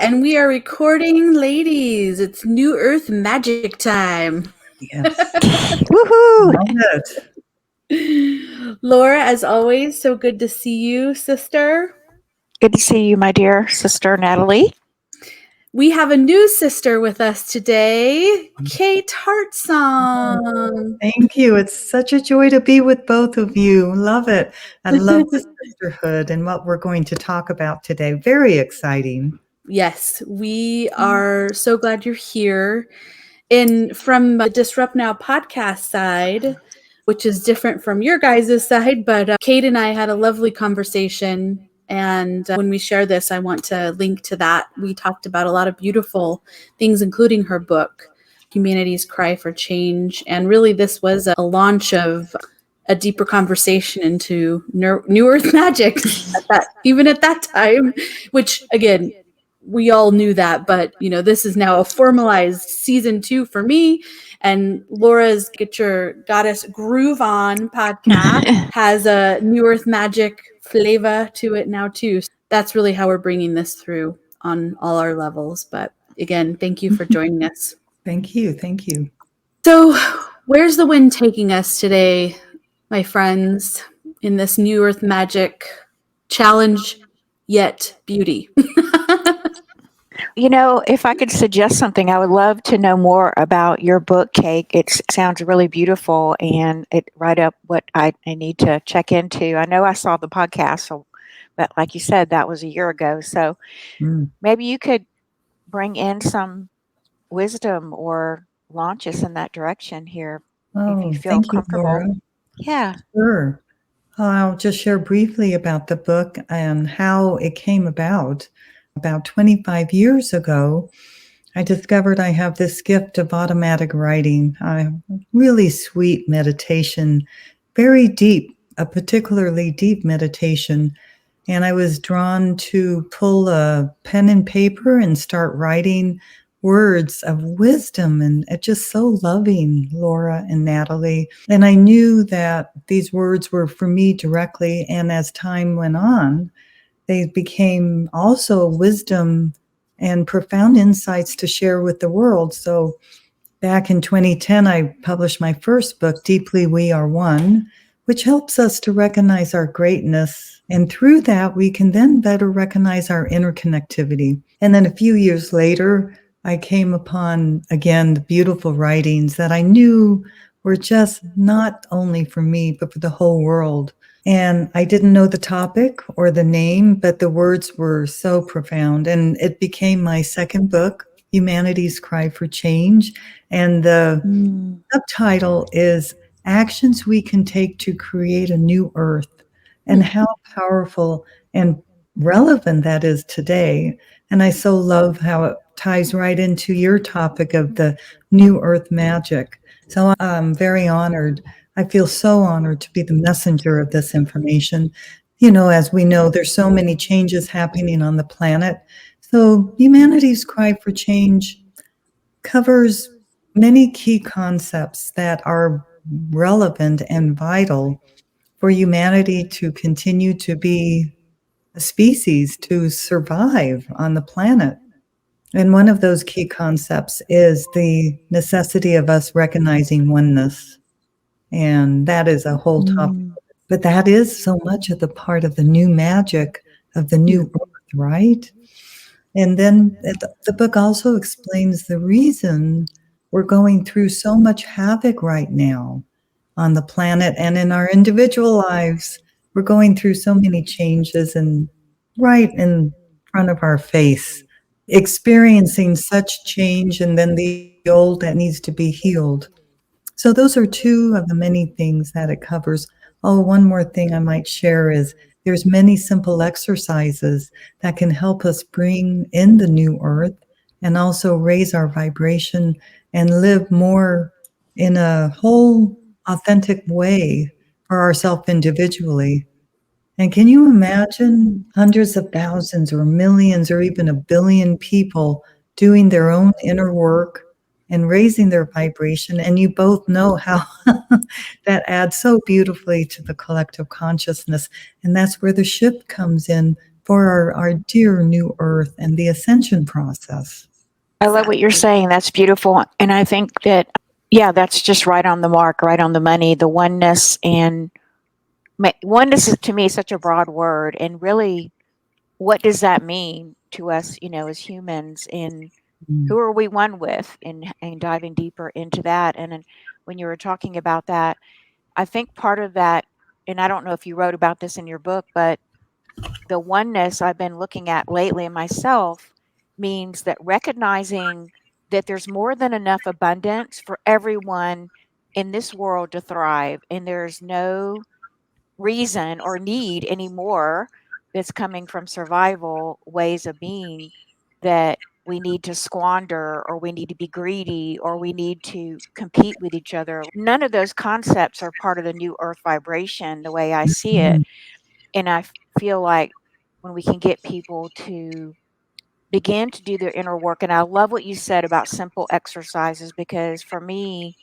And we are recording, ladies. It's new Earth Magic time. Yes. Woohoo! Love it. Laura, as always, so good to see you, sister. Good to see you, my dear sister Natalie. We have a new sister with us today, Kate Heartsong. Thank you. It's such a joy to be with both of you. Love it. I love the sisterhood and what we're going to talk about today. Very exciting. Yes, we are so glad you're here. And from the Disrupt Now podcast side, which is different from your guys' side, but Kate and I had a lovely conversation. And when we share this, I want to link to that. We talked about a lot of beautiful things, including her book, Humanity's Cry for Change. And really, this was a launch of a deeper conversation into New Earth Magic, even at that time, which, again, we all knew that, but this is now a formalized season 2 for me. And Laura's Get Your Goddess Groove On podcast has a New Earth Magic flavor to it now too. So that's really how we're bringing this through on all our levels. But again, thank you for joining us. Thank you. Thank you. So where's the wind taking us today, my friends, in this New Earth Magic challenge yet beauty? If I could suggest something, I would love to know more about your book, Cake. It sounds really beautiful and it right up what I need to check into. I know I saw the podcast, but like you said, that was a year ago. So maybe you could bring in some wisdom or launch us in that direction here if you feel comfortable. Laura. Yeah. Sure. I'll just share briefly about the book and how it came about. About 25 years ago, I discovered I have this gift of automatic writing, really sweet meditation, very deep, a particularly deep meditation. And I was drawn to pull a pen and paper and start writing words of wisdom, and it's just so loving, Laura and Natalie. And I knew that these words were for me directly, and as time went on, they became also wisdom and profound insights to share with the world. So back in 2010, I published my first book, Deeply We Are One, which helps us to recognize our greatness. And through that, we can then better recognize our interconnectivity. And then a few years later, I came upon, again, the beautiful writings that I knew were just not only for me, but for the whole world. And I didn't know the topic or the name, but the words were so profound. And it became my second book, Humanity's Cry for Change. And the subtitle is Actions We Can Take to Create a New Earth, and how powerful and relevant that is today. And I so love how it ties right into your topic of the New Earth Magic. So I'm very honored. I feel so honored to be the messenger of this information. As we know, there's so many changes happening on the planet. So Humanity's Cry for Change covers many key concepts that are relevant and vital for humanity to continue to be a species, to survive on the planet. And one of those key concepts is the necessity of us recognizing oneness. And that is a whole topic. But that is so much of the part of the new magic of the new earth, right? And then the book also explains the reason we're going through so much havoc right now on the planet and in our individual lives. We're going through so many changes and right in front of our face, experiencing such change, and then the old that needs to be healed. So those are two of the many things that it covers. Oh, one more thing I might share is there's many simple exercises that can help us bring in the new earth and also raise our vibration and live more in a whole authentic way for ourselves individually. And can you imagine hundreds of thousands or millions or even a billion people doing their own inner work and raising their vibration? And you both know how that adds so beautifully to the collective consciousness. And that's where the ship comes in for our dear new earth and the ascension process. I love what you're saying. That's beautiful. And I think that, yeah, that's just right on the mark, right on the money. The oneness, and oneness is to me such a broad word. And really, what does that mean to us, as humans? And who are we one with? And diving deeper into that. And then when you were talking about that, I think part of that, and I don't know if you wrote about this in your book, but the oneness I've been looking at lately in myself means that recognizing that there's more than enough abundance for everyone in this world to thrive, and there's no reason or need anymore that's coming from survival ways of being that we need to squander, or we need to be greedy, or we need to compete with each other. None of those concepts are part of the new earth vibration the way I see it. And I feel like when we can get people to begin to do their inner work, and I love what you said about simple exercises, because for me,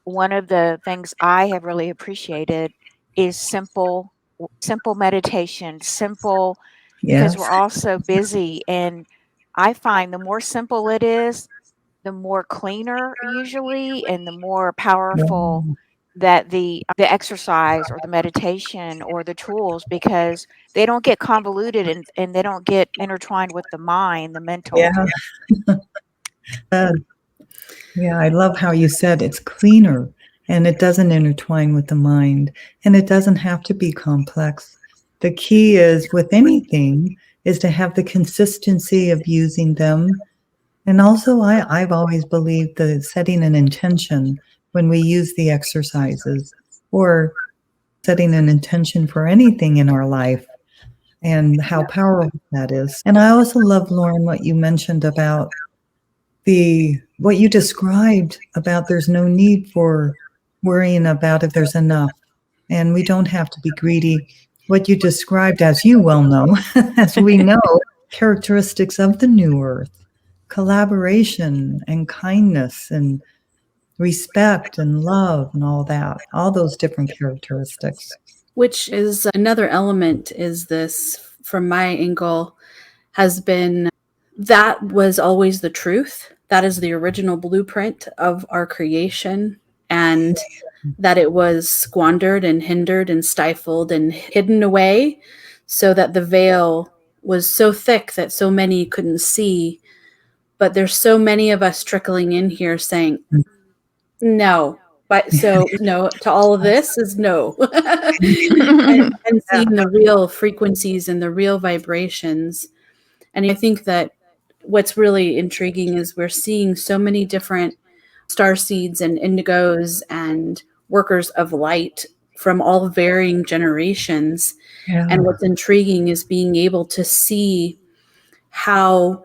one of the things I have really appreciated is simple meditation, simple, because we're Yes. all so busy. And I find the more simple it is, the more cleaner usually, and the more powerful Wow. that the exercise or the meditation or the tools, because they don't get convoluted, and they don't get intertwined with the mind, the mental. Yeah. Yeah, I love how you said it's cleaner and it doesn't intertwine with the mind, and it doesn't have to be complex. The key is with anything is to have the consistency of using them. And also I've always believed that setting an intention when we use the exercises, or setting an intention for anything in our life, and how powerful that is. And I also love, Lauren, what you mentioned about what you described about there's no need for worrying about if there's enough, and we don't have to be greedy. What you described, as you well know, as we know, characteristics of the new earth: collaboration and kindness and respect and love and all that, all those different characteristics. Which is another element, is this, from my angle, has been that was always the truth. That is the original blueprint of our creation, and that it was squandered and hindered and stifled and hidden away so that the veil was so thick that so many couldn't see. But there's so many of us trickling in here saying, no. But so no to all of this is no. And seeing the real frequencies and the real vibrations. And I think that what's really intriguing is we're seeing so many different star seeds and indigos and workers of light from all varying generations. Yeah. And what's intriguing is being able to see how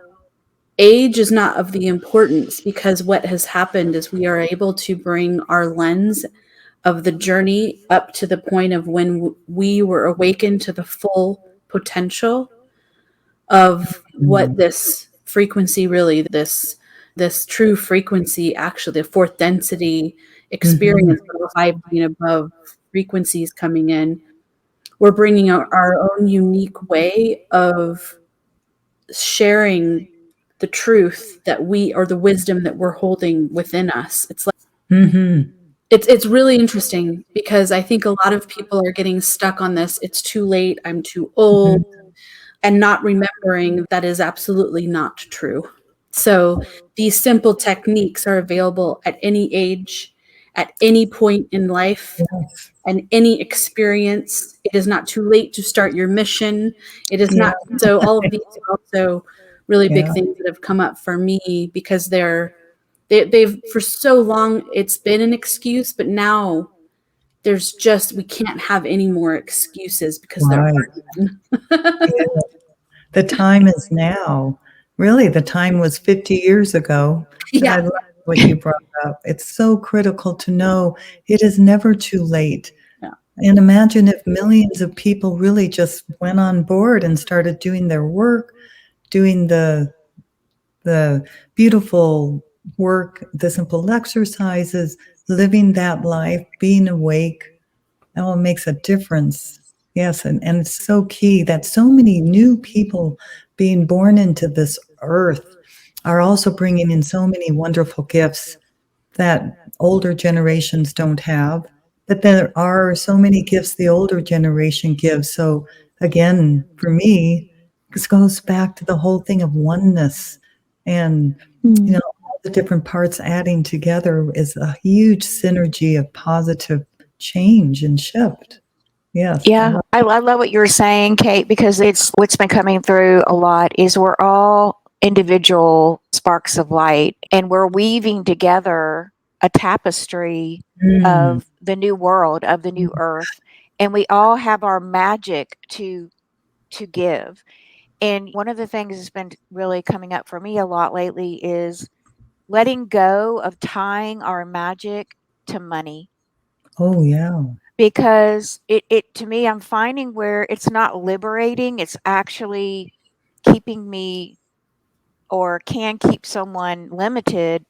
age is not of the importance, because what has happened is we are able to bring our lens of the journey up to the point of when we were awakened to the full potential of what this frequency really, this true frequency, actually the fourth density experience, of 5 and above frequencies coming in. We're bringing our own unique way of sharing the truth that we, or the wisdom that we're holding within us. It's like it's really interesting, because I think a lot of people are getting stuck on this. It's too late. I'm too old. And not remembering that is absolutely not true. So these simple techniques are available at any age, at any point in life, and any experience. It is not too late to start your mission. It is not. So all of these are also really big things that have come up for me, because they've for so long it's been an excuse, but now there's just, we can't have any more excuses, because there Right. are none. The time is now. Really, the time was 50 years ago. But I love what you brought up. It's so critical to know it is never too late. Yeah. And imagine if millions of people really just went on board and started doing their work, doing the beautiful work, the simple exercises, living that life, being awake. Oh, it makes a difference. Yes, and it's so key that so many new people being born into this earth are also bringing in so many wonderful gifts that older generations don't have. But there are so many gifts the older generation gives. So again, for me, this goes back to the whole thing of oneness. And, all the different parts adding together is a huge synergy of positive change and shift. Yes. Yeah, I love what you were saying, Kate, because it's what's been coming through a lot is we're all individual sparks of light and we're weaving together a tapestry Mm. of the new world, of the new earth, and we all have our magic to give. And one of the things that's been really coming up for me a lot lately is letting go of tying our magic to money, Oh, yeah. because it to me, I'm finding where it's not liberating, it's actually keeping me, or can keep someone limited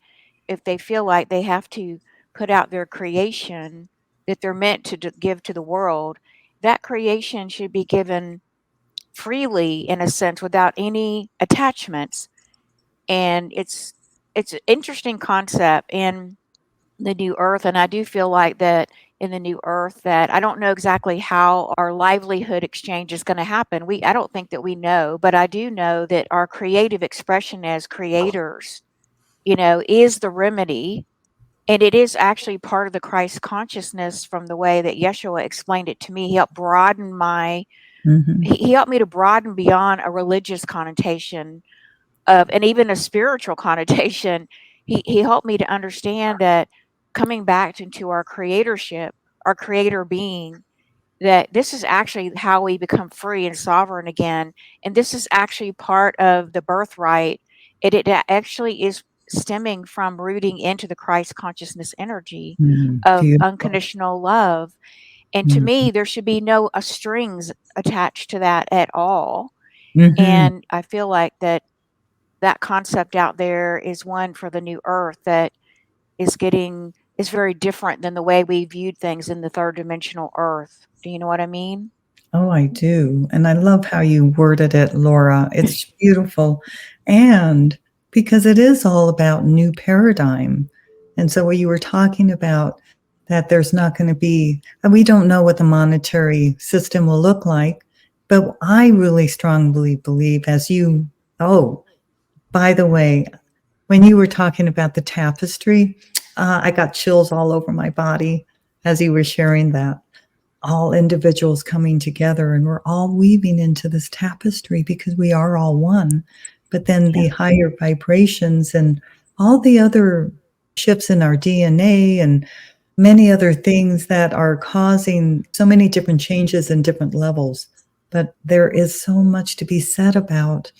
if they feel like they have to put out their creation that they're meant to give to the world. That creation should be given freely, in a sense, without any attachments. And it's an interesting concept in the new earth, and I do feel like that in the new earth, that I don't know exactly how our livelihood exchange is going to happen. I don't think that we know, but I do know that our creative expression as creators, is the remedy. And it is actually part of the Christ consciousness, from the way that Yeshua explained it to me. He helped broaden Mhm. he helped me to broaden beyond a religious connotation of, and even a spiritual connotation. He helped me to understand that, coming back into our creatorship, our creator being, that this is actually how we become free and sovereign again. And this is actually part of the birthright. It actually is stemming from rooting into the Christ consciousness energy of Beautiful. unconditional love. And to Mm. me, there should be no strings attached to that at all. Mhm. And I feel like that concept out there is one for the new earth that is very different than the way we viewed things in the third dimensional earth. Do you know what I mean? Oh, I do, and I love how you worded it, Laura. It's beautiful, and because it is all about new paradigm, and so what you were talking about, that there's not gonna be, and we don't know what the monetary system will look like, but I really strongly believe, as you oh, by the way, when you were talking about the tapestry, I got chills all over my body as you were sharing that. All individuals coming together, and we're all weaving into this tapestry because we are all one. But then the higher vibrations and all the other shifts in our DNA and many other things that are causing so many different changes in different levels. But there is so much to be said about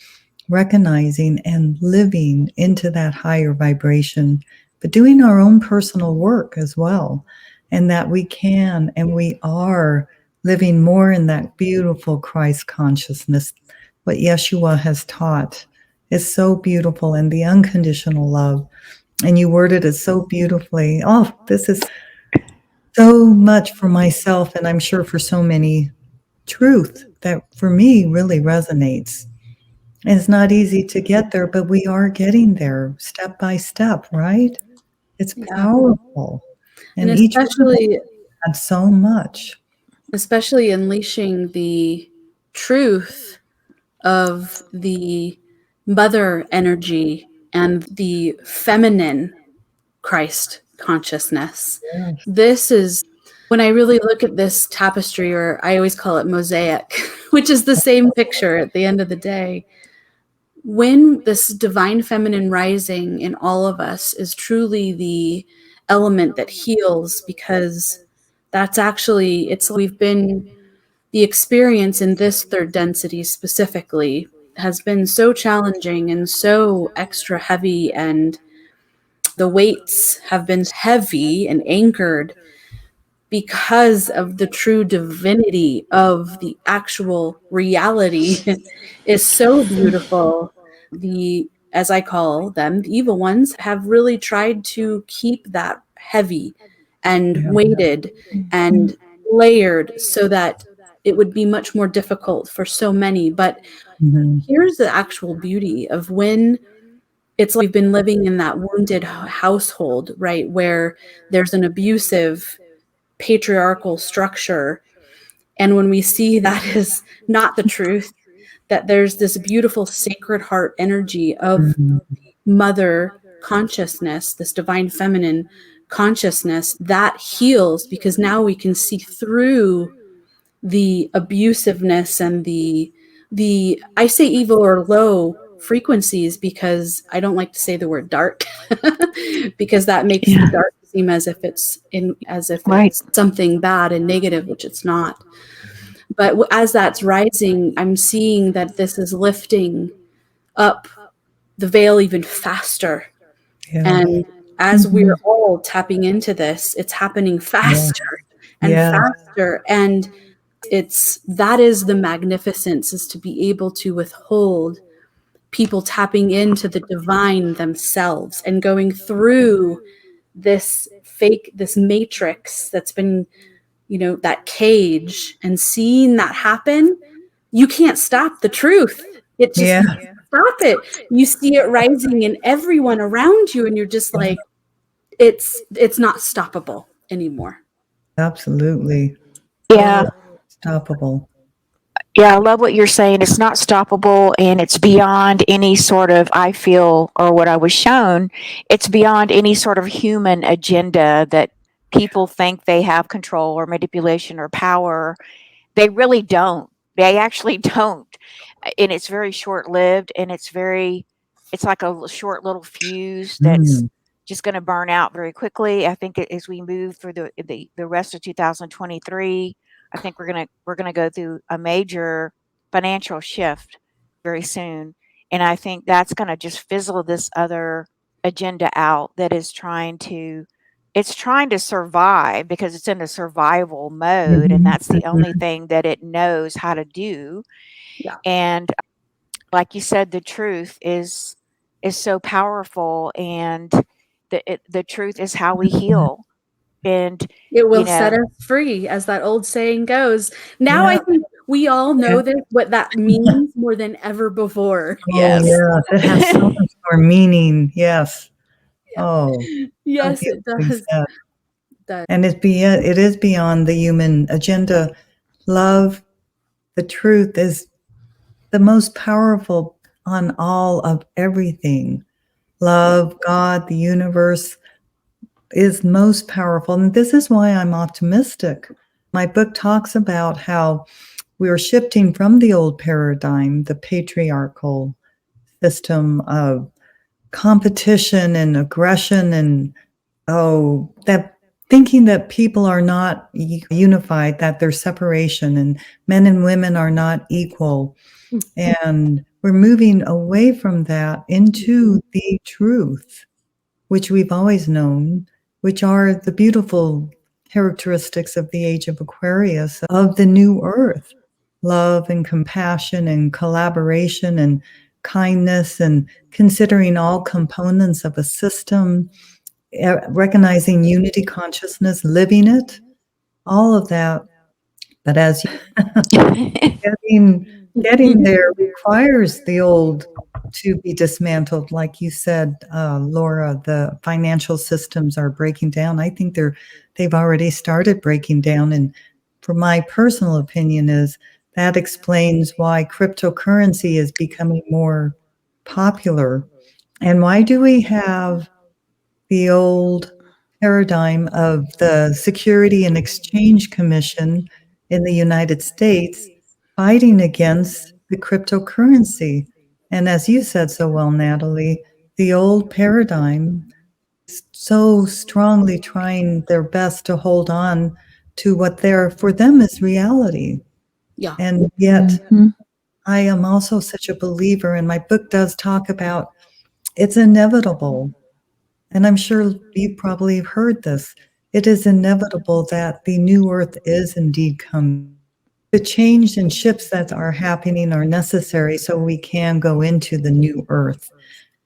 recognizing and living into that higher vibration, but doing our own personal work as well. And that we can and we are living more in that beautiful Christ consciousness. What Yeshua has taught is so beautiful, and the unconditional love. And you worded it so beautifully. Oh, this is so much for myself, and I'm sure for so many, truth that for me really resonates. It's not easy to get there, but we are getting there step by step, right? It's Yeah. powerful. And And each one of us had so much. especially unleashing the truth of the mother energy and the feminine Christ consciousness. Yes. This is when I really look at this tapestry, or I always call it mosaic, which is the same picture at the end of the day. When this divine feminine rising in all of us is truly the element that heals, because that's actually, it's we've been, the experience in this third density specifically has been so challenging and so extra heavy, and the weights have been heavy and anchored because of the true divinity of the actual reality is so beautiful. The, as I call them, the evil ones have really tried to keep that heavy and Yeah. weighted and layered so that it would be much more difficult for so many. But here's the actual beauty of when it's like we've been living in that wounded household, right, where there's an abusive patriarchal structure. And when we see that is not the truth, that there's this beautiful sacred heart energy of mother consciousness, this divine feminine consciousness that heals, because now we can see through the abusiveness and the I say evil or low frequencies, because I don't like to say the word dark because that makes the dark seem as if it's something bad and negative, which it's not. But as that's rising, I'm seeing that this is lifting up the veil even faster. And as we're all tapping into this, it's happening faster and faster. And that is the magnificence, is to be able to withhold people tapping into the divine themselves and going through this matrix that's been, that cage, and seeing that happen. You can't stop the truth. It just stop it. You see it rising in everyone around you, and you're just like, it's not stoppable anymore. Absolutely. Yeah. Stoppable. Yeah, I love what you're saying. It's not stoppable, and it's beyond any sort of, I feel, or what I was shown. It's beyond any sort of human agenda that people think they have control or manipulation or power. They really don't. They actually don't. And it's very short lived, and it's like a short little fuse that's just going to burn out very quickly. I think as we move through the rest of 2023, I think we're gonna go through a major financial shift very soon, and I think that's gonna just fizzle this other agenda out that is trying to survive, because it's in a survival mode, and that's the only thing that it knows how to do. Yeah. And like you said, the truth is so powerful, and the truth is how we heal. And it will set us free, as that old saying goes. Now I think we all know what that means more than ever before. Yes. It has so much more meaning. Yes. Oh, yes, it does. And it is beyond the human agenda. Love, the truth, is the most powerful on all of everything. Love, God, the universe is most powerful. And this is why I'm optimistic. My book talks about how we're shifting from the old paradigm, the patriarchal system of competition and aggression, and that thinking that people are not unified, that there's separation, and men and women are not equal. And we're moving away from that into the truth, which we've always known, which are the beautiful characteristics of the age of Aquarius, of the new earth: love and compassion and collaboration and kindness, and considering all components of a system, recognizing unity consciousness, living it, all of that. But as getting there requires the old to be dismantled. Like you said, Laura, the financial systems are breaking down. I think they've already started breaking down. And for my personal opinion is that explains why cryptocurrency is becoming more popular. And why do we have the old paradigm of the Security and Exchange Commission in the United States fighting against the cryptocurrency? And as you said so well, Natalie, the old paradigm is so strongly trying their best to hold on to what for them is reality. Yeah. And yet I am also such a believer, and my book does talk about it's inevitable. And I'm sure you probably have heard this. It is inevitable that the new earth is indeed coming. The change and shifts that are happening are necessary so we can go into the new earth.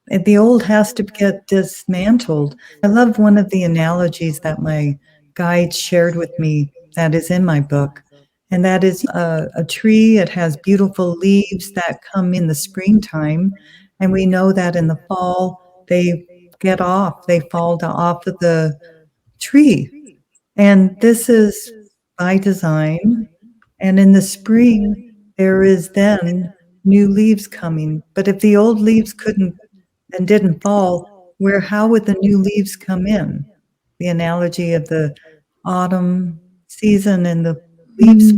And the old has to get dismantled. I love one of the analogies that my guide shared with me that is in my book. And that is a tree. It has beautiful leaves that come in the springtime. And we know that in the fall, they they fall off of the tree. And this is by design. And in the spring, there is then new leaves coming. But if the old leaves couldn't and didn't fall, how would the new leaves come in? The analogy of the autumn season and the leaves,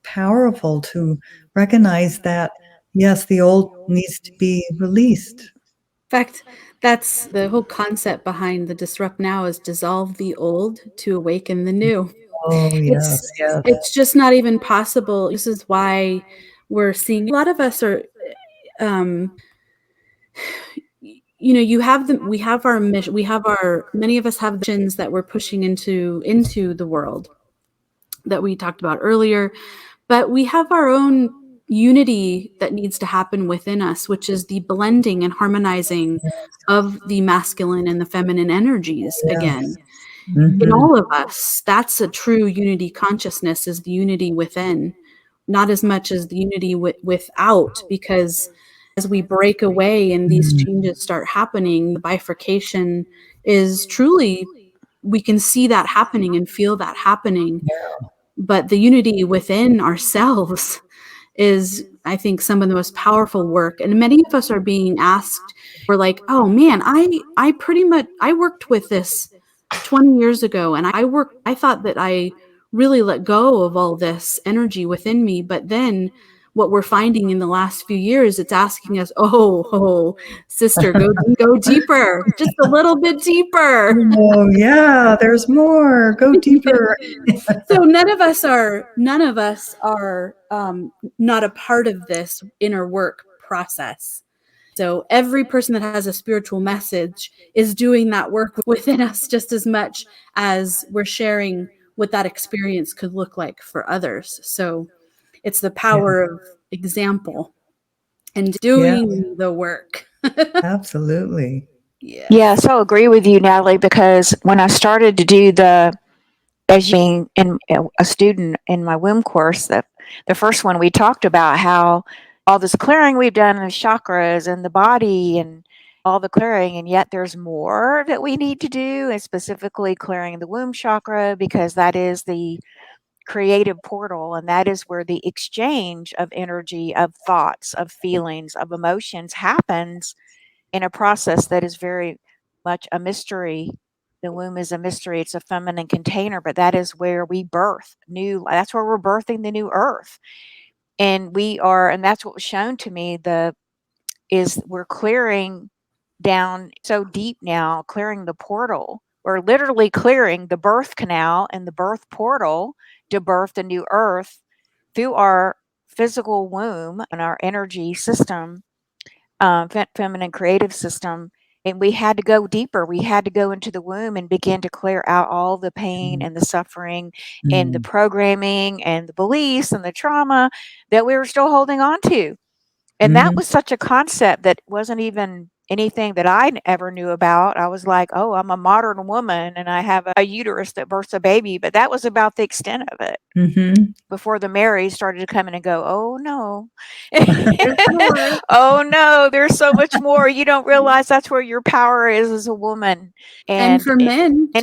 powerful to recognize that, yes, the old needs to be released. In fact, that's the whole concept behind the Disrupt Now is dissolve the old to awaken the new. Oh, yes, yes. It's just not even possible. This is why we're seeing a lot of us are, you know, we have our mission, many of us have missions that we're pushing into the world that we talked about earlier, but we have our own unity that needs to happen within us, which is the blending and harmonizing of the masculine and the feminine energies again. In all of us, that's a true unity consciousness, is the unity within, not as much as the unity without, because as we break away and these changes start happening, the bifurcation is truly, we can see that happening and feel that happening. But the unity within ourselves is, I think, some of the most powerful work. And many of us are being asked, we're like, oh man, I worked with this 20 years ago, and I thought that I really let go of all this energy within me. But then what we're finding in the last few years, it's asking us, oh, sister, go deeper, just a little bit deeper. Oh, yeah, there's more. Go deeper. So none of us are not a part of this inner work process. So every person that has a spiritual message is doing that work within us just as much as we're sharing what that experience could look like for others. So it's the power of example and doing the work. Absolutely. Yeah, so agree with you, Natalie, because when I started to do as being a student in my womb course, the first one, we talked about how all this clearing we've done in the chakras and the body and all the clearing, and yet there's more that we need to do, and specifically clearing the womb chakra, because that is the creative portal, and that is where the exchange of energy, of thoughts, of feelings, of emotions happens in a process that is very much a mystery. The womb is a mystery. It's a feminine container, but that is where we birth that's where we're birthing the new earth. And that's what was shown to me, we're clearing down so deep now, clearing the portal. We're literally clearing the birth canal and the birth portal to birth the new earth through our physical womb and our energy system, feminine creative system. And we had to go deeper. We had to go into the womb and begin to clear out all the pain and the suffering and the programming and the beliefs and the trauma that we were still holding on to. And that was such a concept that wasn't even anything that I ever knew about. I was like, oh, I'm a modern woman and I have a uterus that births a baby. But that was about the extent of it. Before the Marys started to come in and go, oh, no. Oh, no, there's so much more. You don't realize that's where your power is as a woman. And for men, too.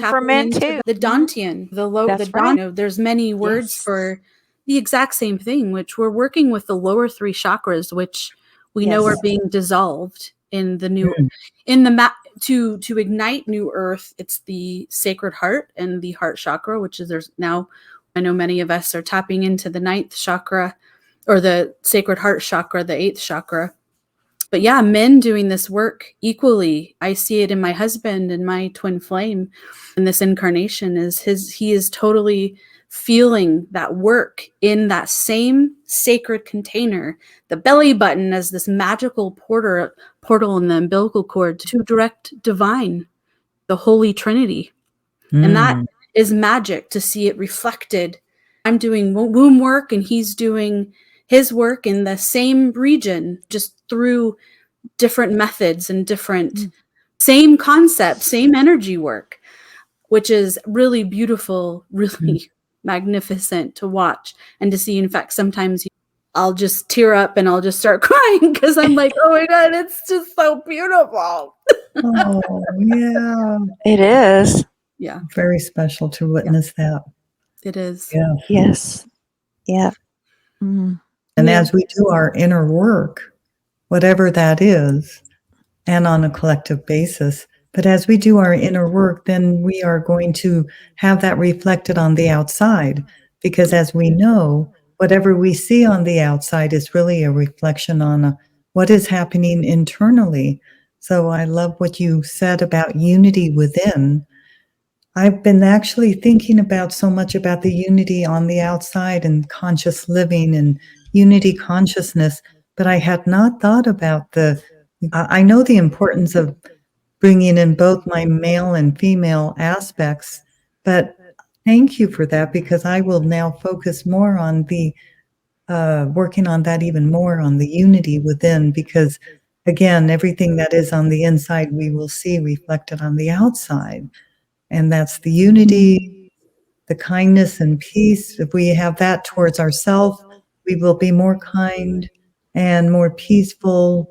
The Dantian, there's many words for the exact same thing, which we're working with the lower three chakras, which we know are being dissolved in the new, to ignite new earth. It's the sacred heart and the heart chakra, which is I know many of us are tapping into the 9th chakra, or the sacred heart chakra, the 8th chakra. But yeah, men doing this work equally. I see it in my husband and my twin flame in this incarnation. He is totally feeling that work in that same sacred container, the belly button as this magical portal in the umbilical cord to direct divine, the Holy Trinity. And that is magic to see it reflected. I'm doing womb work and he's doing his work in the same region, just through different methods and same concept, same energy work, which is really beautiful, really magnificent to watch and to see. In fact, sometimes I'll just tear up and I'll just start crying because I'm like, oh my God, it's just so beautiful. Oh, yeah. It is. Yeah, Very special to witness that. it is. Yeah. Yes. Yeah. Mm. And as we do our inner work, whatever that is, and on a collective basis, but as we do our inner work, then we are going to have that reflected on the outside. Because as we know, whatever we see on the outside is really a reflection on what is happening internally. So I love what you said about unity within. I've been actually thinking about so much about the unity on the outside and conscious living and unity consciousness, but I had not thought about I know the importance of bringing in both my male and female aspects, but thank you for that, because I will now focus more on working on that even more, on the unity within, because again, everything that is on the inside, we will see reflected on the outside. And that's the unity, the kindness and peace. If we have that towards ourselves, we will be more kind and more peaceful,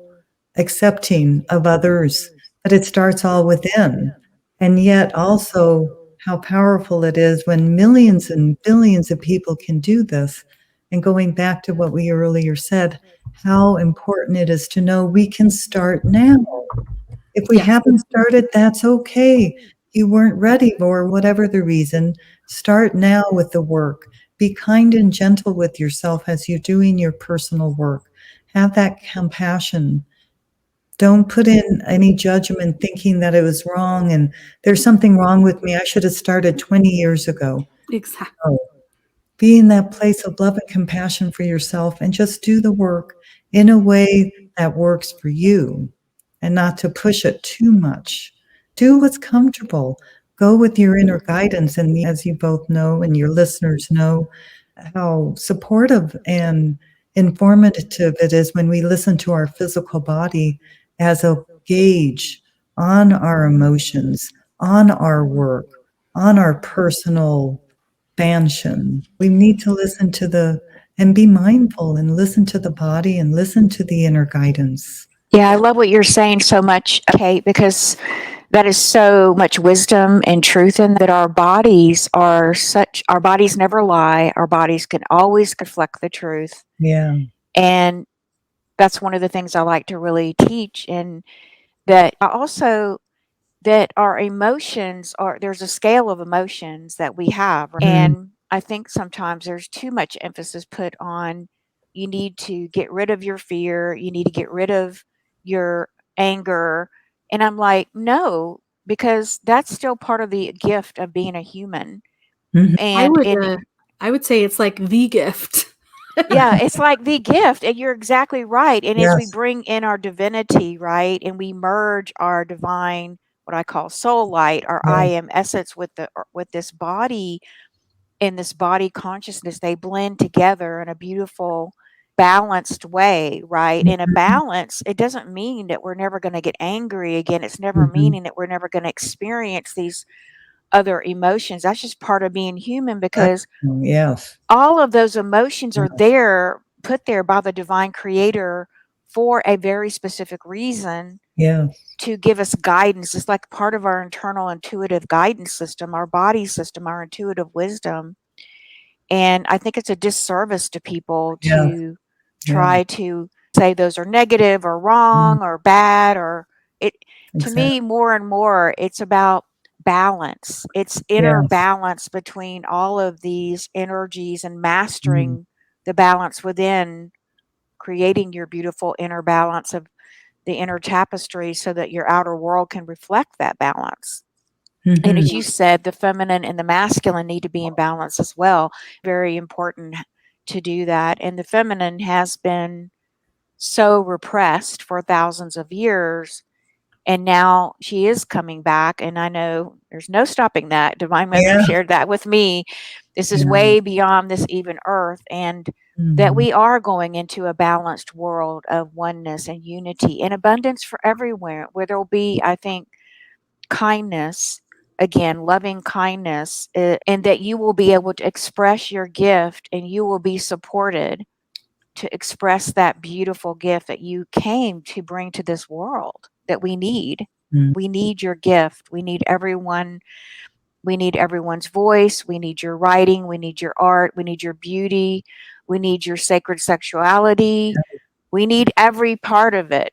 accepting of others. But it starts all within. And yet also how powerful it is when millions and billions of people can do this. And going back to what we earlier said, how important it is to know we can start now. If we haven't started, that's okay. You weren't ready for whatever the reason. Start now with the work. Be kind and gentle with yourself as you're doing your personal work. Have that compassion. Don't put in any judgment thinking that it was wrong and there's something wrong with me. I should have started 20 years ago. Exactly. No. Be in that place of love and compassion for yourself and just do the work in a way that works for you and not to push it too much. Do what's comfortable. Go with your inner guidance. And as you both know, and your listeners know, how supportive and informative it is when we listen to our physical body as a gauge on our emotions, on our work, on our personal expansion. We need to listen to and be mindful and listen to the body and listen to the inner guidance. Yeah, I love what you're saying so much, Kate, because that is so much wisdom and truth in that. Our bodies never lie. Our bodies can always reflect the truth. Yeah. And that's one of the things I like to really teach. And that also that our emotions there's a scale of emotions that we have. And I think sometimes there's too much emphasis put on you need to get rid of your fear, you need to get rid of your anger. And I'm like, no, because that's still part of the gift of being a human. And I would say it's like the gift. yeah, it's like the gift, and you're exactly right. And as we Yes. bring in our divinity, right, and we merge our divine, what I call soul light, our I Yes. am essence with this body and this body consciousness, they blend together in a beautiful, balanced way, right? In a balance, it doesn't mean that we're never going to get angry again. It's never meaning that we're never going to experience these other emotions. That's just part of being human, because Yes. all of those emotions are there, put there by the divine creator for a very specific reason, Yes. to give us guidance. It's like part of our internal intuitive guidance system, our body system, our intuitive wisdom. And I think it's a disservice to people Yes. to try to say those are negative or wrong or bad, or it to me, more and more it's about balance. It's inner Yes. balance between all of these energies and mastering the balance within, creating your beautiful inner balance of the inner tapestry so that your outer world can reflect that balance. And as you said, the feminine and the masculine need to be in balance as well. Very important to do that. And the feminine has been so repressed for thousands of years. And now she is coming back. And I know there's no stopping that. Divine Mother Yeah. shared that with me. This is Yeah. way beyond this even earth. And that we are going into a balanced world of oneness and unity and abundance for everywhere, where there will be, I think, kindness again, loving kindness, and that you will be able to express your gift and you will be supported to express that beautiful gift that you came to bring to this world that we need. Mm. We need your gift. We need everyone. We need everyone's voice. We need your writing. We need your art. We need your beauty. We need your sacred sexuality. We need every part of it.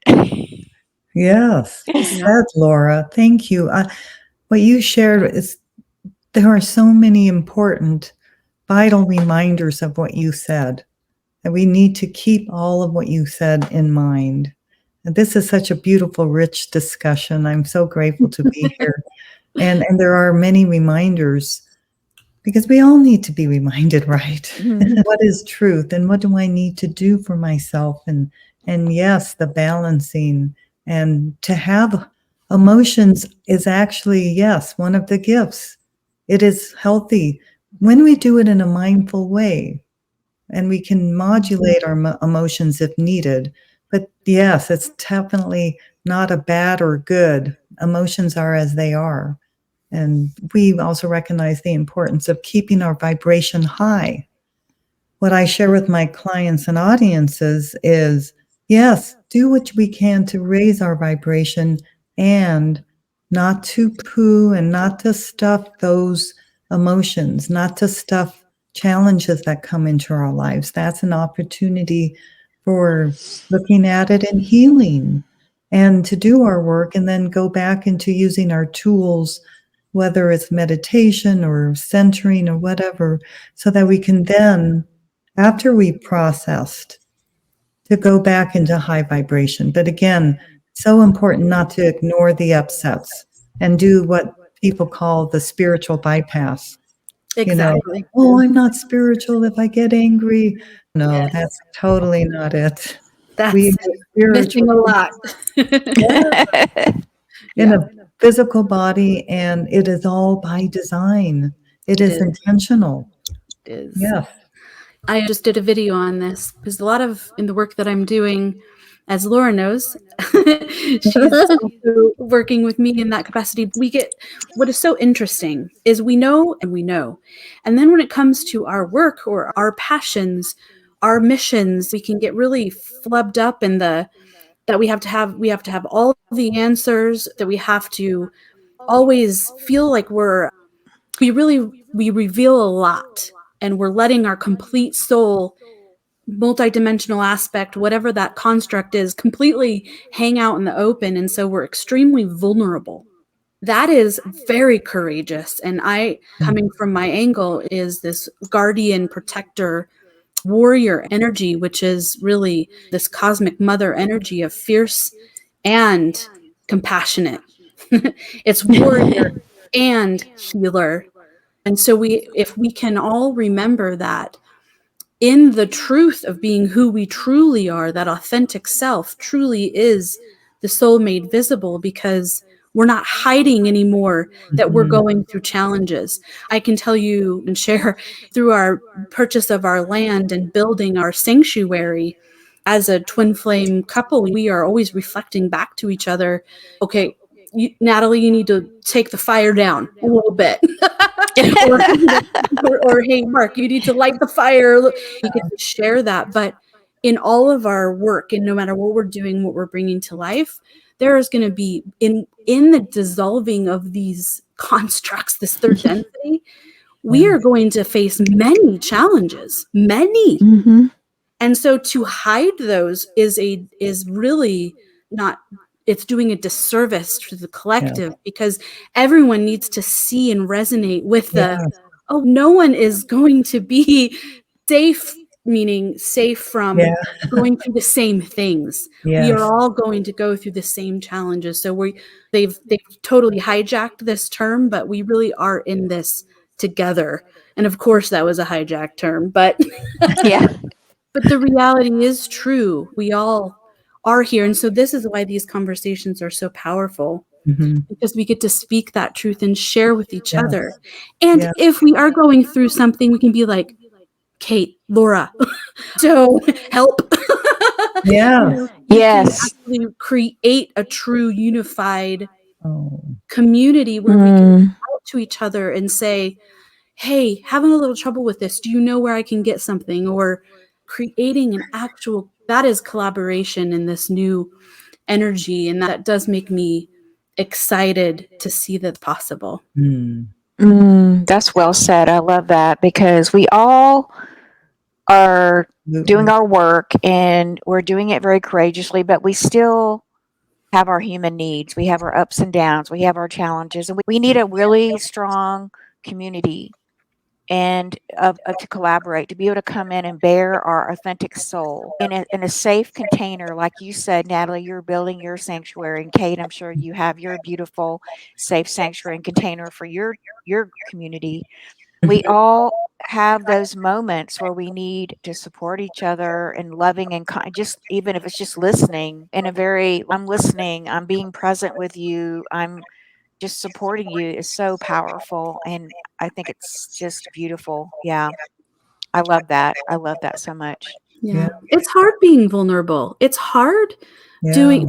Yes, well said, Laura. Thank you. What you shared is, there are so many important, vital reminders of what you said, and we need to keep all of what you said in mind. And this is such a beautiful, rich discussion. I'm so grateful to be here. And there are many reminders, because we all need to be reminded, right? What is truth and what do I need to do for myself? And yes, the balancing, and to have emotions is actually, yes, one of the gifts. It is healthy when we do it in a mindful way, and we can modulate our emotions if needed. But yes, it's definitely not a bad or good. Emotions are as they are. And we also recognize the importance of keeping our vibration high. What I share with my clients and audiences is, yes, do what we can to raise our vibration, and not to poo and not to stuff those emotions, not to stuff challenges that come into our lives. That's an opportunity for looking at it and healing, and to do our work and then go back into using our tools, whether it's meditation or centering or whatever, so that we can then, after we've processed, to go back into high vibration. But again, so important not to ignore the upsets and do what people call the spiritual bypass. Exactly. Oh, I'm not spiritual if I get angry. No, Yes. that's totally not it. That's We are missing spiritual a lot. in a physical body, and it is all by design. It is intentional. It is. Yes. I just did a video on this because a lot of in the work that I'm doing, as Laura knows, she's also working with me in that capacity. We get, what is so interesting is we know and we know. And then when it comes to our work or our passions, our missions, we can get really flubbed up in the that we have to have all the answers, that we have to always feel like we reveal a lot, and we're letting our complete soul, multidimensional aspect, whatever that construct is, completely hang out in the open. And so we're extremely vulnerable. That is very courageous. And I, coming from my angle, is this guardian, protector, warrior energy, which is really this cosmic mother energy of fierce and compassionate. It's warrior and healer. And so if we can all remember that in the truth of being who we truly are, that authentic self truly is the soul made visible, because we're not hiding anymore that we're going through challenges. I can tell you and share, through our purchase of our land and building our sanctuary, as a twin flame couple, we are always reflecting back to each other, okay, Natalie, you need to take the fire down a little bit. or hey, Mark, you need to light the fire. You get to share that. But in all of our work, and no matter what we're doing, what we're bringing to life, there is going to be, in the dissolving of these constructs, this third density, we are going to face many challenges, many. And so to hide those is really not, it's doing a disservice to the collective, because everyone needs to see and resonate with oh, no one is going to be safe, meaning safe from going through the same things. We are all going to go through the same challenges. So they've totally hijacked this term, but we really are in this together. And of course that was a hijacked term, but but the reality is true. We all are here. And so this is why these conversations are so powerful, because we get to speak that truth and share with each other. And if we are going through something, we can be like, Kate, Laura, so help. Yes. We can actually create a true unified community where we can help to each other and say, hey, having a little trouble with this. Do you know where I can get something? Or creating an actual, that is collaboration in this new energy. And that does make me excited to see that possible. That's well said. I love that, because we all are doing our work and we're doing it very courageously, but we still have our human needs. We have our ups and downs. We have our challenges, and we need a really strong community and to collaborate, to be able to come in and bear our authentic soul in a safe container. Like you said, Natalie, you're building your sanctuary, and Kate, I'm sure you have your beautiful safe sanctuary and container for your community. We all have those moments where we need to support each other and loving and just, even if it's just listening in a very, I'm listening, I'm being present with you, I'm just supporting you, is so powerful. And I think it's just beautiful. Yeah. I love that. I love that so much. Yeah. It's hard being vulnerable. It's hard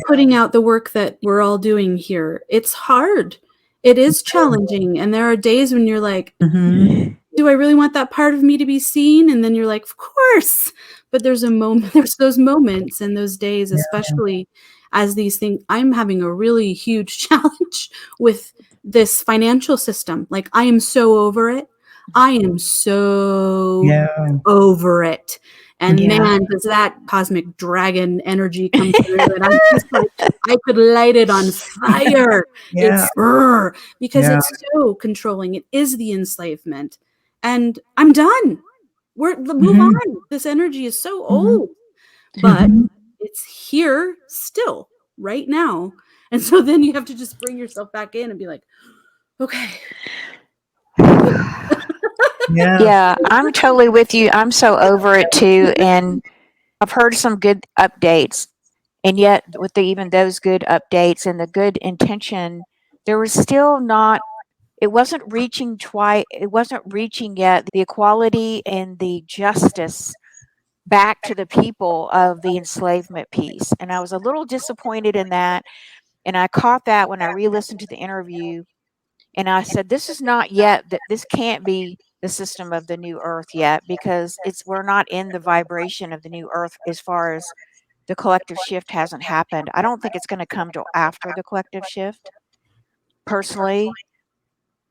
putting out the work that we're all doing here. It's hard. It is challenging. And there are days when you're like, do I really want that part of me to be seen? And then you're like, of course. But there's those moments and those days, especially as these things. I'm having a really huge challenge with this financial system. Like, I am so over it. I am so over it. And man, does that cosmic dragon energy come through. And I'm just like, I could light it on fire. It's because it's so controlling. It is the enslavement. And I'm done. Move on. This energy is so old. But it's here still, right now. And so then you have to just bring yourself back in and be like, okay. Yeah, I'm totally with you. I'm so over it too. And I've heard some good updates. And yet, with even those good updates and the good intention, there was still not, it wasn't reaching yet the equality and the justice back to the people of the enslavement piece. And I was a little disappointed in that. And I caught that when I re-listened to the interview. And I said, this is not yet, that this can't be the system of the new earth yet, because we're not in the vibration of the new earth as far as the collective shift hasn't happened. I don't think it's going to come till after the collective shift, personally,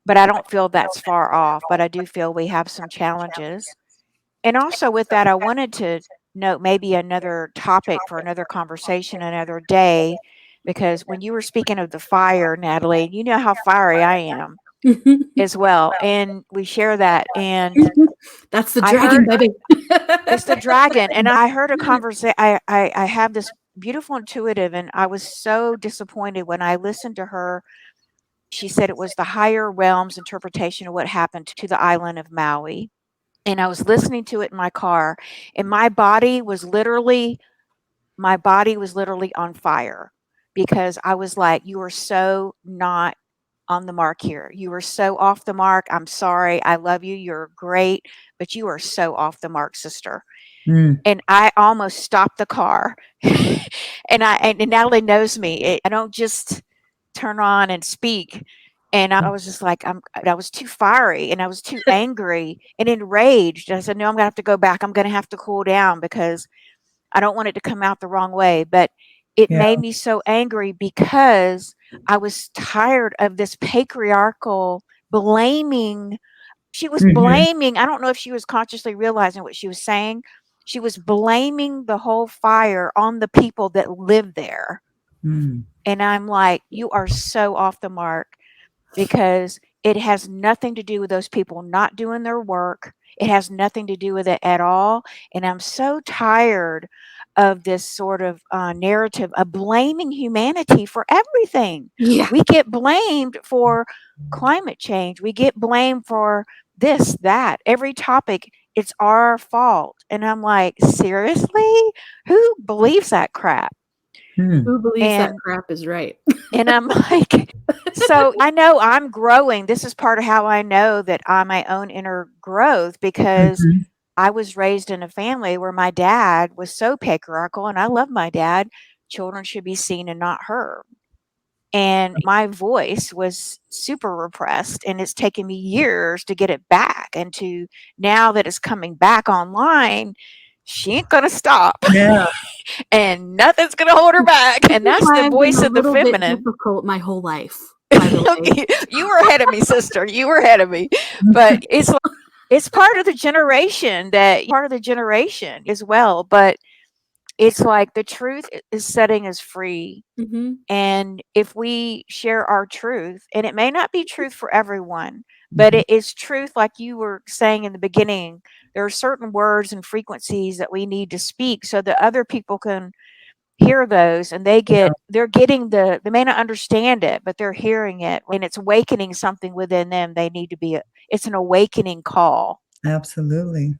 but I don't feel that's far off. But I do feel we have some challenges. And also with that, I wanted to note maybe another topic for another conversation another day, because when you were speaking of the fire, Natalie, you know how fiery I am as well. And we share that. And that's the dragon, baby. It's the dragon. And I heard a conversation. I have this beautiful intuitive, and I was so disappointed when I listened to her. She said it was the higher realms interpretation of what happened to the island of Maui. And I was listening to it in my car, and my body was literally on fire, because I was like, you are so not on the mark here. You are so off the mark. I'm sorry. I love you. You're great, but you are so off the mark, sister. And I almost stopped the car. and Natalie knows me. I don't just turn on and speak. And I was just like, I was too fiery, and I was too angry and enraged. And I said, no, I'm going to have to go back. I'm going to have to cool down, because I don't want it to come out the wrong way. But it made me so angry, because I was tired of this patriarchal blaming. She was blaming, I don't know if she was consciously realizing what she was saying. She was blaming the whole fire on the people that live there. And I'm like, you are so off the mark, because it has nothing to do with those people not doing their work. It has nothing to do with it at all. And I'm so tired of this sort of narrative of blaming humanity for everything. Yeah. We get blamed for climate change. We get blamed for this, that, every topic. It's our fault. And I'm like, seriously? Who believes that crap? Who believes that crap is right? And I'm like, so I know I'm growing. This is part of how I know that I'm my own inner growth, because I was raised in a family where my dad was so patriarchal, and I love my dad. Children should be seen and not heard. And my voice was super repressed, and it's taken me years to get it back. And to now that it's coming back online, she ain't gonna stop. Yeah. And nothing's gonna hold her back. And that's the voice of the feminine. Difficult my whole life. By the way. You were ahead of me, sister. You were ahead of me. But it's like, it's part of the generation as well. But it's like the truth is setting us free. Mm-hmm. And if we share our truth, and it may not be truth for everyone, but it is truth, like you were saying in the beginning, there are certain words and frequencies that we need to speak so that other people can hear those, and they're getting they may not understand it, but they're hearing it, and it's awakening something within them. They need to be it's an awakening call. Absolutely.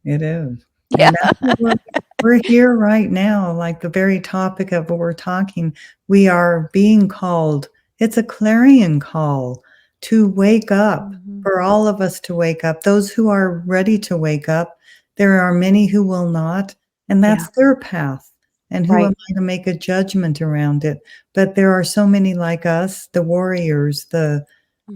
It is. Yeah. And that's what we're here right now, like the very topic of what we're talking. We are being called. It's a clarion call to wake up, for all of us to wake up. Those who are ready to wake up, there are many who will not, and that's their path. And who am I to make a judgment around it? But there are so many like us, the warriors,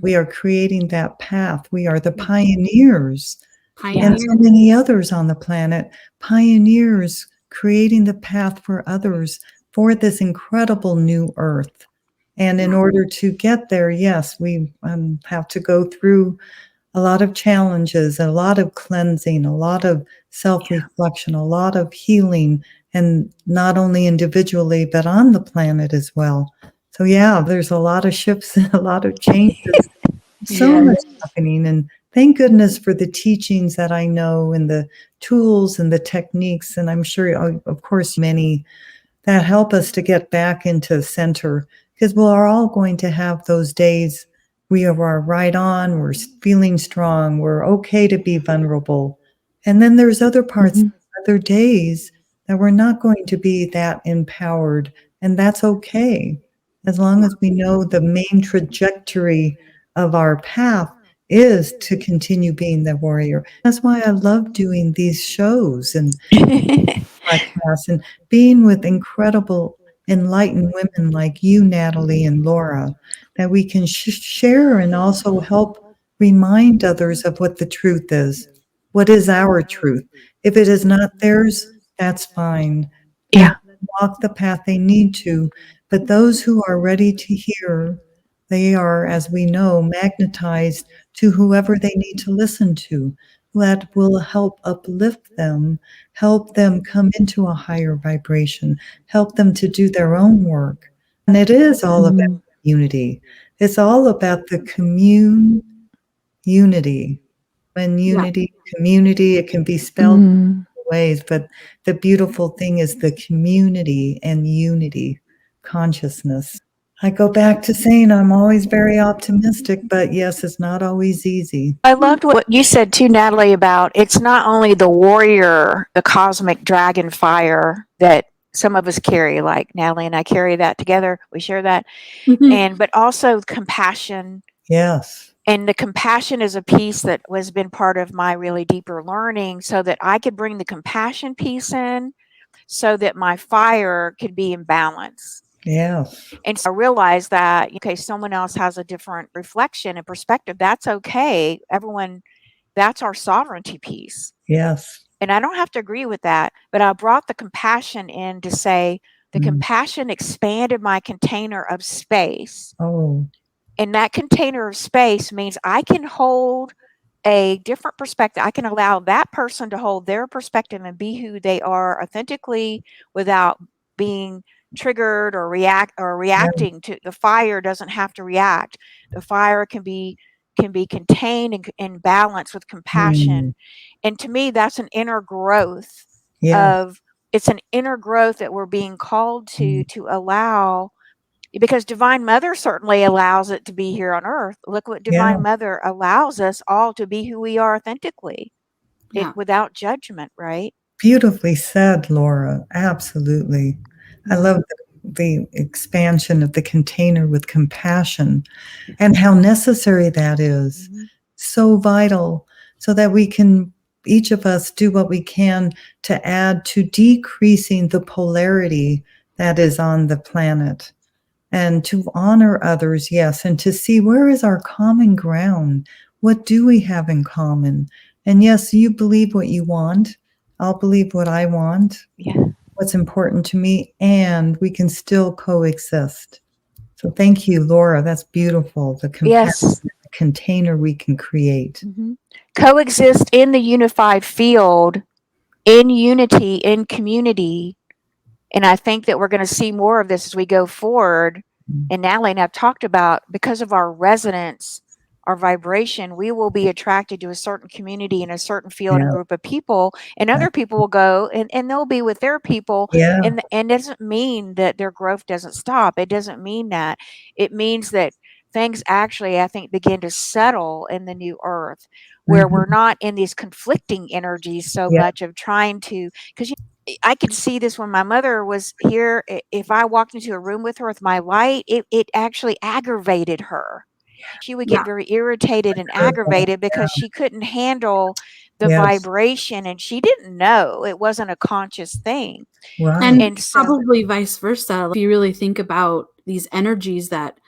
we are creating that path. We are the pioneers. And so many others on the planet, pioneers creating the path for others for this incredible new earth. And in order to get there, yes, we have to go through a lot of challenges, a lot of cleansing, a lot of self-reflection, a lot of healing, and not only individually, but on the planet as well. So yeah, there's a lot of shifts and a lot of changes. So much happening. And thank goodness for the teachings that I know and the tools and the techniques. And I'm sure, of course, many that help us to get back into center, because we're all going to have those days we are right on, we're feeling strong, we're okay to be vulnerable. And then there's other parts, other days that we're not going to be that empowered. And that's okay, as long as we know the main trajectory of our path is to continue being the warrior. That's why I love doing these shows and podcasts and being with incredible enlightened women like you, Natalie and Laura, that we can share and also help remind others of what the truth is. What is our truth? If it is not theirs, that's fine. Let them walk the path they need to. But those who are ready to hear, they are, as we know, magnetized to whoever they need to listen to. That will help uplift them, help them come into a higher vibration, help them to do their own work. And it is all about unity. It's all about the unity. When unity, community, it can be spelled ways, but the beautiful thing is the community and unity consciousness. I go back to saying I'm always very optimistic, but yes, it's not always easy. I loved what you said too, Natalie, about it's not only the warrior, the cosmic dragon fire that some of us carry, like Natalie and I carry that together. We share that. But also compassion. Yes. And the compassion is a piece that has been part of my really deeper learning, so that I could bring the compassion piece in so that my fire could be in balance. Yes. And so I realized that, okay, someone else has a different reflection and perspective. That's okay. Everyone, that's our sovereignty piece. Yes. And I don't have to agree with that, but I brought the compassion in to say the compassion expanded my container of space. Oh. And that container of space means I can hold a different perspective. I can allow that person to hold their perspective and be who they are authentically without being triggered or reacting to the fire. Doesn't have to react. The fire can be contained and in balance with compassion. And to me, that's an inner growth it's an inner growth that we're being called to allow, because Divine Mother certainly allows it to be here on earth. Look what Divine Mother allows us all to be who we are authentically, without judgment, right? Beautifully said, Laura. Absolutely. I love the expansion of the container with compassion and how necessary that is. So vital, so that we can, each of us, do what we can to add to decreasing the polarity that is on the planet. and to honor others, yes, and to see where is our common ground. What do we have in common? And yes, you believe what you want. I'll believe what I want, what's important to me, and we can still coexist. So thank you, Laura. That's beautiful. The compassion container we can create. Coexist in the unified field, in unity, in community. And I think that we're going to see more of this as we go forward. And Natalie and I've talked about, because of our resonance, our vibration, we will be attracted to a certain community and a certain field and group of people, and other people will go and they'll be with their people. And it doesn't mean that their growth doesn't stop. It doesn't mean that. It means that things actually, I think, begin to settle in the new earth, where we're not in these conflicting energies so much of trying to, because I could see this when my mother was here. If I walked into a room with her with my light, it actually aggravated her. She would get very irritated and aggravated because she couldn't handle the vibration, and she didn't know. It wasn't a conscious thing. And so, probably vice versa. If you really think about these energies that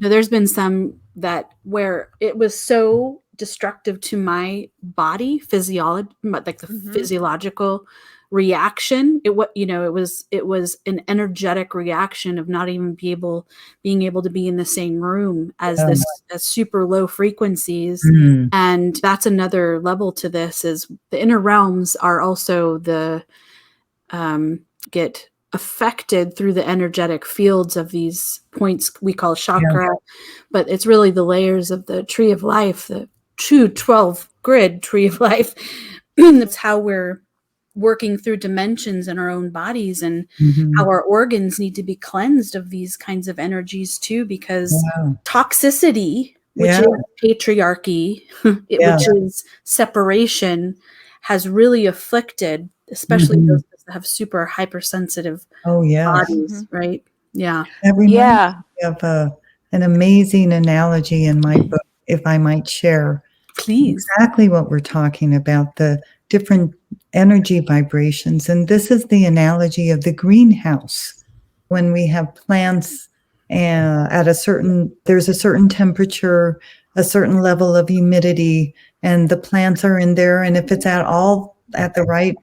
there's been some that where it was so destructive to my body physiology, like the physiological reaction. It was an energetic reaction of not even being able to be in the same room as this as super low frequencies. And that's another level to this, is the inner realms are also the get affected through the energetic fields of these points we call chakra, but it's really the layers of the tree of life, the true 12 grid tree of life. That's how we're working through dimensions in our own bodies, and how our organs need to be cleansed of these kinds of energies too, because toxicity, which is patriarchy, which is separation, has really afflicted, especially those that have super hypersensitive bodies, right? Yeah. That reminds me of an amazing analogy in my book, if I might share. Please. Exactly what we're talking about, the different energy vibrations. And this is the analogy of the greenhouse. When we have plants at there's a certain temperature, a certain level of humidity, and the plants are in there. And if it's at the right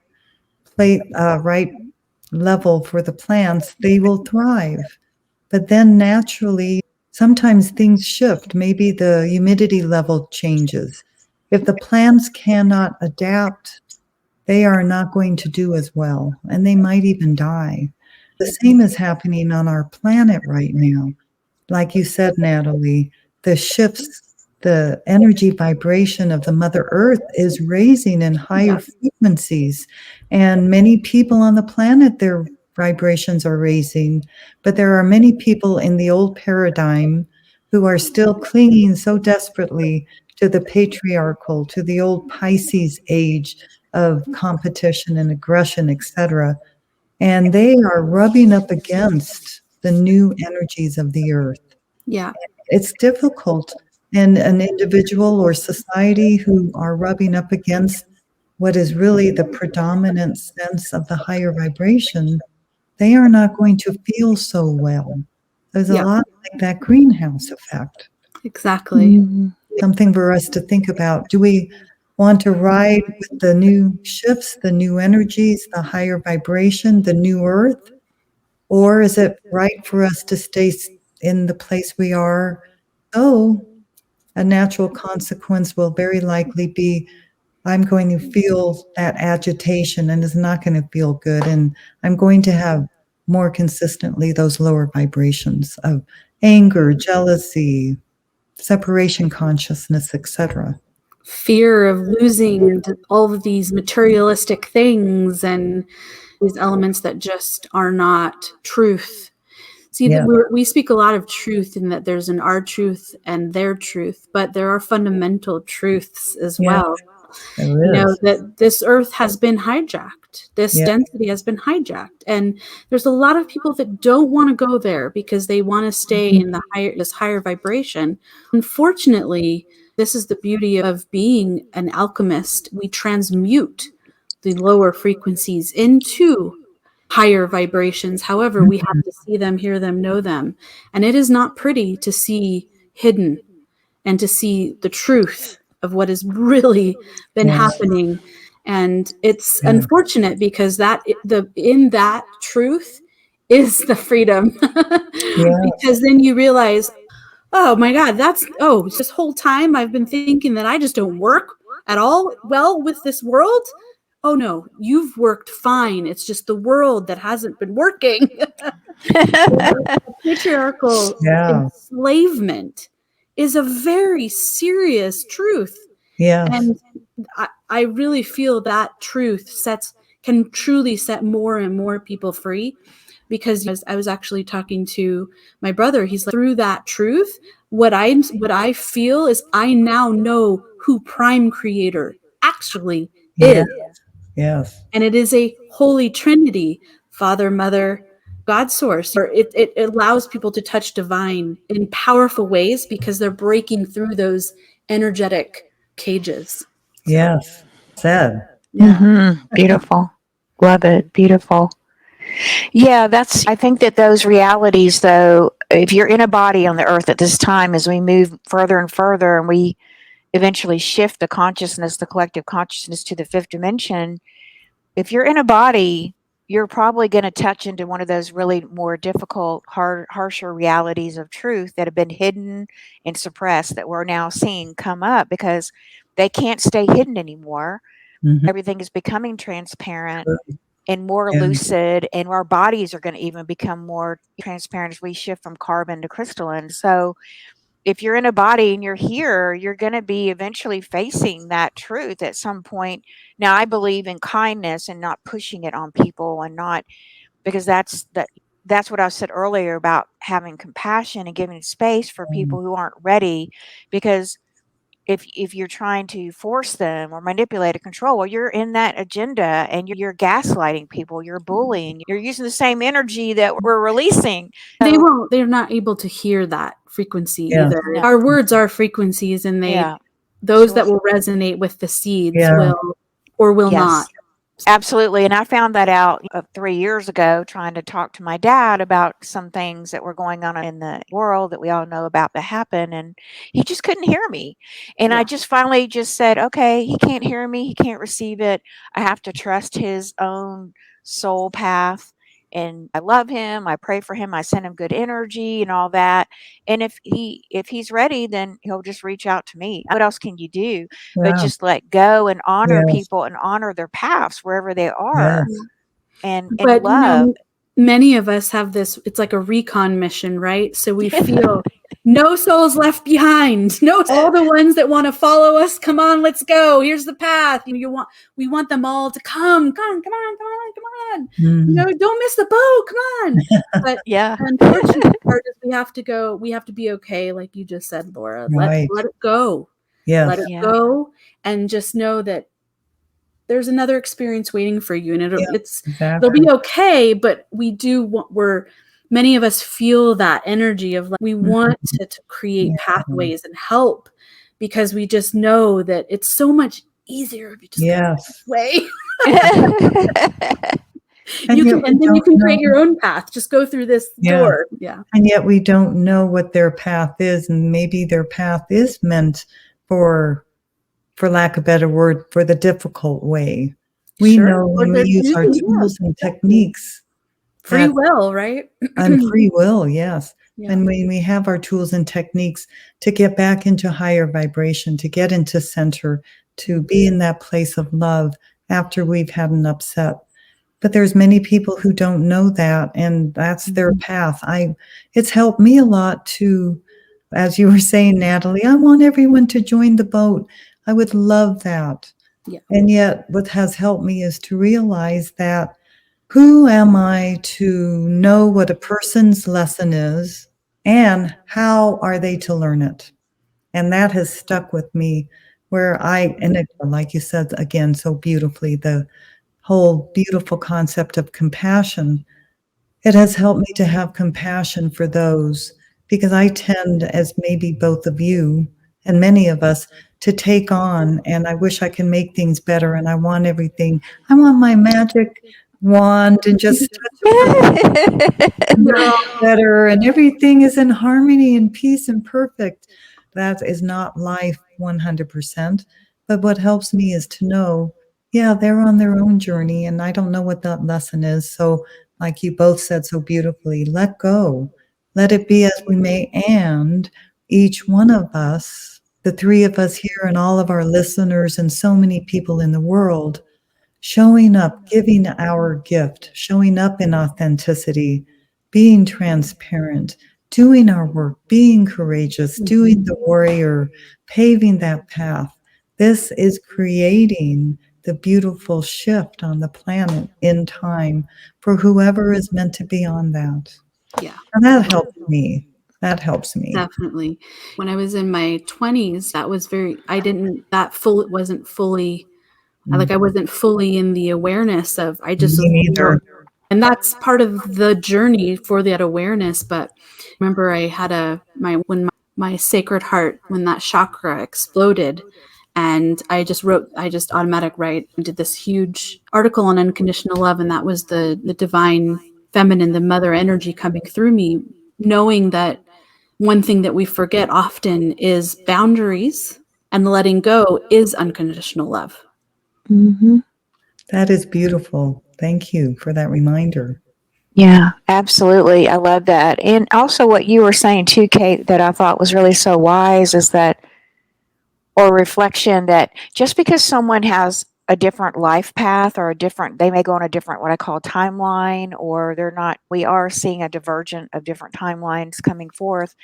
right level for the plants, they will thrive. But then naturally, sometimes things shift. Maybe the humidity level changes. If the plants cannot adapt, they are not going to do as well, and they might even die. The same is happening on our planet right now. Like you said, Natalie, the shifts, the energy vibration of the Mother Earth is raising in higher frequencies. And many people on the planet, their vibrations are raising. But there are many people in the old paradigm who are still clinging so desperately to the patriarchal, to the old Pisces age of competition and aggression, etc. And they are rubbing up against the new energies of the earth. Yeah. It's difficult. And an individual or society who are rubbing up against what is really the predominant sense of the higher vibration, they are not going to feel so well. There's a lot like that greenhouse effect. Exactly. Something for us to think about. Do we want to ride with the new shifts, the new energies, the higher vibration, the new earth? Or is it right for us to stay in the place we are? So a natural consequence will very likely be, I'm going to feel that agitation and it's not going to feel good. And I'm going to have more consistently those lower vibrations of anger, jealousy, separation consciousness, etc. Fear of losing all of these materialistic things and these elements that just are not truth. See, we speak a lot of truth in that there's an our truth and their truth, but there are fundamental truths as well. That this earth has been hijacked. This density has been hijacked. And there's a lot of people that don't want to go there because they want to stay in this higher vibration. Unfortunately, this is the beauty of being an alchemist. We transmute the lower frequencies into higher vibrations. However, we have to see them, hear them, know them. And it is not pretty to see hidden and to see the truth of what has really been happening. And it's unfortunate because in that truth is the freedom. Because then you realize, oh my God, this whole time I've been thinking that I just don't work at all well with this world. Oh no, you've worked fine. It's just the world that hasn't been working. Patriarchal enslavement is a very serious truth. And I really feel that truth can truly set more and more people free. Because I was actually talking to my brother, he's like, through that truth, what I feel is I now know who Prime Creator actually is. And it is a holy trinity, Father, Mother, God Source. Or it allows people to touch divine in powerful ways because they're breaking through those energetic cages. Said. Beautiful. Love it. Beautiful. Yeah, I think that those realities, though, if you're in a body on the earth at this time, as we move further and further and we eventually shift the consciousness, the collective consciousness to the fifth dimension, if you're in a body, you're probably going to touch into one of those really more difficult, harsher realities of truth that have been hidden and suppressed that we're now seeing come up because they can't stay hidden anymore. Everything is becoming transparent and more lucid, and our bodies are going to even become more transparent as we shift from carbon to crystalline. So if you're in a body and you're here, you're going to be eventually facing that truth at some point. Now, I believe in kindness and not pushing it on people, and not because that's what I said earlier about having compassion and giving space for people who aren't ready. Because if you're trying to force them or manipulate or control, well, you're in that agenda and you're gaslighting people, you're bullying, you're using the same energy that we're releasing. They're not able to hear that frequency either. No. Our words are frequencies, and those that will resonate with the seeds will not. Absolutely. And I found that out 3 years ago, trying to talk to my dad about some things that were going on in the world that we all know about that happen. And he just couldn't hear me. And I just finally just said, okay, he can't hear me. He can't receive it. I have to trust his own soul path. And I love him. I pray for him. I send him good energy and all that. And if he's ready, then he'll just reach out to me. What else can you do? But just let go and honor people and honor their paths wherever they are. And love. Many of us have this, it's like a recon mission, right? So we feel no souls left behind. All the ones that want to follow us, come on, let's go. Here's the path. We want them all to come on. Don't miss the boat. Come on. But the unfortunate part is we have to be okay, like you just said, Laura. Let it go. Let it go, and just know that there's another experience waiting for you, and it'll be okay. But many of us feel that energy of, like, we want to create pathways and help, because we just know that it's so much easier if you just go this way. And then you can create your own path. Just go through this door. And yet we don't know what their path is, and maybe their path is meant for lack of a better word, for the difficult way. We know when we use our tools and techniques. Free will, right? And free will, yes. And when we have our tools and techniques to get back into higher vibration, to get into center, to be in that place of love after we've had an upset. But there's many people who don't know that, and that's their path. It's helped me a lot to, as you were saying, Natalie, I want everyone to join the boat. I would love that. And yet what has helped me is to realize that, who am I to know what a person's lesson is, and how are they to learn it? And that has stuck with me, where like you said again so beautifully, the whole beautiful concept of compassion. It has helped me to have compassion for those, because I tend, as maybe both of you and many of us, to take on, and I wish I can make things better, and I want everything. I want my magic wand and just you're all better and everything is in harmony and peace and perfect. That is not life 100%. But what helps me is to know, yeah, they're on their own journey and I don't know what that lesson is. So, like you both said so beautifully, let go, let it be as we may. And each one of us, the three of us here and all of our listeners and so many people in the world, showing up, giving our gift, showing up in authenticity, being transparent, doing our work, being courageous, doing the warrior, paving that path. This is creating the beautiful shift on the planet in time for whoever is meant to be on that. Yeah. And that helps me. That helps me. Definitely. When I was in my 20s, that was it wasn't fully, like I wasn't fully in the awareness of, I just, Me neither. and that's part of the journey for that awareness. But remember I had when my sacred heart, when that chakra exploded, and I just automatic write and did this huge article on unconditional love. And that was the divine feminine, the mother energy coming through me, knowing that one thing that we forget often is boundaries, and letting go is unconditional love. Mm-hmm. That is beautiful. Thank you for that reminder. Yeah, absolutely. I love that. And also what you were saying too, Kate, that I thought was really so wise is that, or reflection, that just because someone has a different life path or they may go on a different, what I call timeline, or we are seeing a divergent of different timelines coming forth.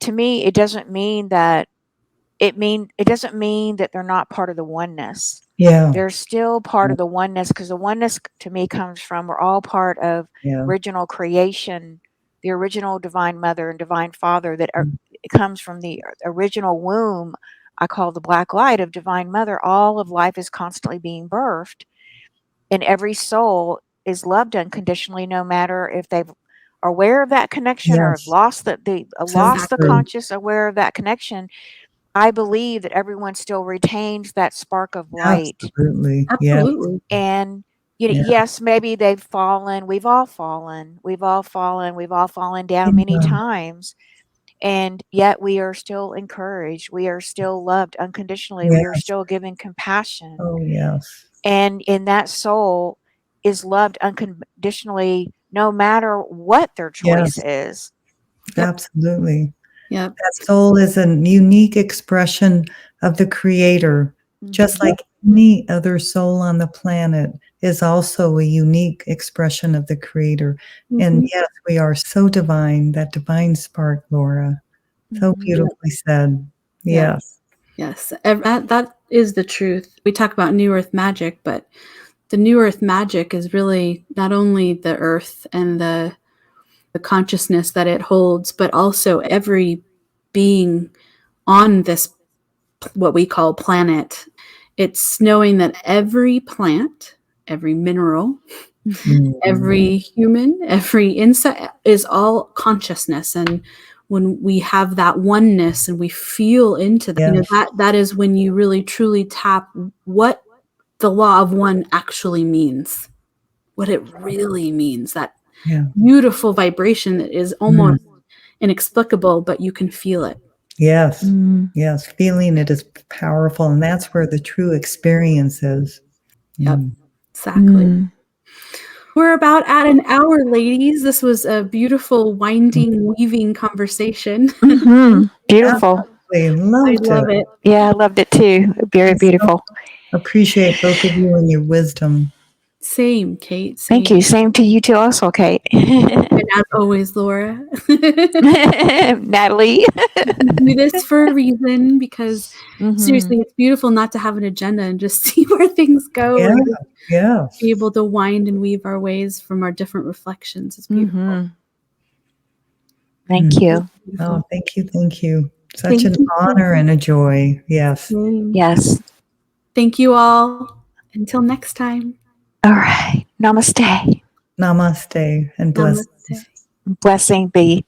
To me, it doesn't mean that they're not part of the oneness. Yeah. They're still part of the oneness, because the oneness to me comes from, we're all part of original creation, the original divine mother and divine father, it comes from the original womb. I call the black light of divine mother. All of life is constantly being birthed, and every soul is loved unconditionally, no matter if they've are aware of that connection or have lost the conscious aware of that connection. I believe that everyone still retains that spark of light. Absolutely. Absolutely. And yes, maybe they've fallen. We've all fallen. We've all fallen down many times. And yet we are still encouraged. We are still loved unconditionally. We are still given compassion. Oh, yes. And in that soul is loved unconditionally, no matter what their choice is. Absolutely. Yep. That soul is a unique expression of the Creator, just like any other soul on the planet is also a unique expression of the Creator. And yes, we are so divine, that divine spark, Laura. So beautifully said. Yes. Yes. That is the truth. We talk about New Earth Magic, but the New Earth Magic is really not only the earth and the consciousness that it holds, but also every being on this, what we call planet. It's knowing that every plant, every mineral, every human, every insect is all consciousness. And when we have that oneness and we feel into that, that is when you really truly tap what the law of one actually means, what it really means, that beautiful vibration that is almost inexplicable, but you can feel it. Yes. Yes. Feeling it is powerful. And that's where the true experience is. Yep. Exactly. We're about at an hour, ladies. This was a beautiful, winding, weaving conversation. Beautiful. I love it. Yeah, I loved it too. Very beautiful. Appreciate both of you and your wisdom. Same, Kate. Same. Thank you. Same to you too also, Kate. And as always, Laura. Natalie. We do this for a reason, because seriously, it's beautiful not to have an agenda and just see where things go. Be able to wind and weave our ways from our different reflections. It's beautiful. Thank you. Oh, thank you. Thank you. Such an honor and a joy. Yes. Yes. Thank you all. Until next time. All right. Namaste. Namaste and blessings. Blessing be.